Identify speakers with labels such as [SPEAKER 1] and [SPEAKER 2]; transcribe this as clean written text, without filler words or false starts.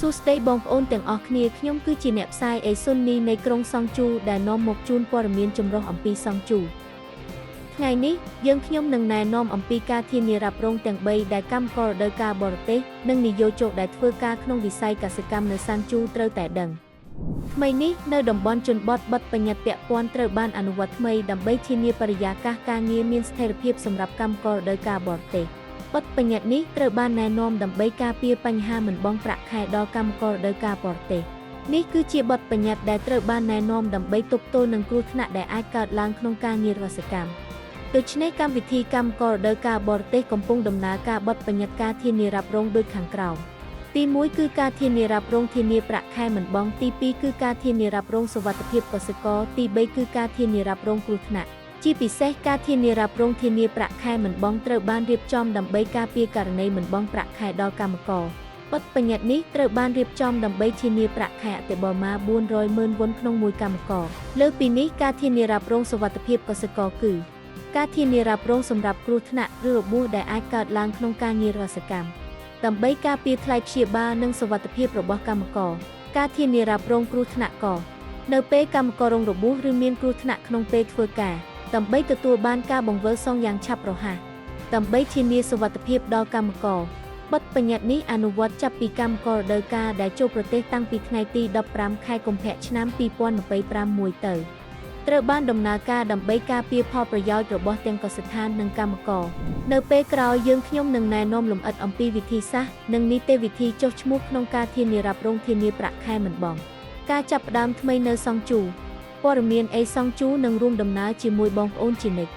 [SPEAKER 1] សួស្តីបងប្អូនទាំងអស់គ្នាខ្ញុំគឺជាអ្នកផ្សាយអេស៊ុននីនៃក្រុងសង់ជូដែលនាំមកជូនព័ត៌មានចម្រុះអំពីសង់ជូថ្ងៃនេះយើងខ្ញុំនឹងណែនាំអំពីការធានារ៉ាប់រងទាំង3ដែលកម្មកររដូវកាលបរទេសនិងនិយោជកដែលធ្វើការក្នុងវិស័យកសិកម្មនៅសាន់ជូត្រូវតែដឹងថ្មីនេះនៅតំបន់ជនបទបទបញ្ញត្តិពាក់ព័ន្ធត្រូវបានអនុវត្តថ្មីដើម្បីធានាបរិយាកាសការងារមានស្ថិរភាពសម្រាប់កម្មកររដូវកាលបរទេសបទបញ្ញត្តិនេះត្រូវបានណែនាំដើម្បីការពារបញ្ហាមិនបង់ប្រាក់ខែដល់កម្មកររដូវកាលបរទេសនេះគឺជាបទបញ្ញត្តិដែលត្រូវបានណែនាំដើម្បីទប់ទល់នឹងគ្រោះថ្នាក់ដែលអាចកើតឡើងក្នុងការងារកសិកម្មដូច្នេះកម្មវិធីកម្មកររដូវកាលបរទេសកំពុងដំណើរការបទបញ្ញត្តិការធានារ៉ាប់រងដូចខាងក្រោមទី1គឺការធានារ៉ាប់រងធានាប្រាក់ខែមិនបង់ទី2គឺការធានារ៉ាប់រងសុវត្ថិភាពកសិករទី3គឺការធានារ៉ាប់រងគ្រោះថ្នាក់ជាពិសេសការធានារ៉ាប់រងធានាប្រាក់ខែមិនបង់ត្រូវបានរៀបចំដើម្បីការពារករណីមិនបង់ប្រាក់ខែដល់កម្មករបទបញ្ញត្តិនេះត្រូវបានរៀបចំដើម្បីធានាប្រាក់ខែអតិបរមា400,000វ៉ុនក្នុងមួយកម្មករលើសពីនេះការធានារ៉ាប់រងសុវត្ថិភាពកសិករគឺការធានារ៉ាប់រងសម្រាប់គ្រោះថ្នាក់ឬរបួសដែលអាចកើតឡើងក្នុងការងារកសិកម្មដើម្បីការពារថ្លៃព្យាបាលនិងសុវត្ថិភាពរបស់កម្មករការធានារ៉ាប់រងគ្រោះថ្នាក់ក៏នៅពេលកម្មកររងរបួសឬមានគ្រោះថ្នាក់ក្នុងពេលធ្វើការដើម្បីទទួលបានការបង្វិលសងយ៉ាងឆាប់រហ័សដើម្បីធានាសុវត្ថិភាពដល់កម្មករបទបញ្ញត្តិនេះអនុវត្តចាប់ពីកម្មកររដូវកាលដែលចូលប្រទេសតាំងពីថ្ងៃទី15ខែកុម្ភៈឆ្នាំ2025ទៅត្រូវបានដំណើរការដើម្បីការពារផលប្រយោជន៍របស់ទាំងកសិដ្ឋាននិងកម្មករនៅពេលក្រោយយើងខ្ញុំនឹងណែនាំលម្អិតអំពីវិធីសាស្ត្រនិងនីតិវិធីចុះឈ្មោះក្នុងការធានារ៉ាប់រងធានាប្រាក់ខែមិនបង់ការចាប់ផ្ដើមថ្មីនៅសង់ជូព័ត៌មានអេសង់ជូនឹងរួមដំណើរជាមួយបងប្អូនជានិច្ច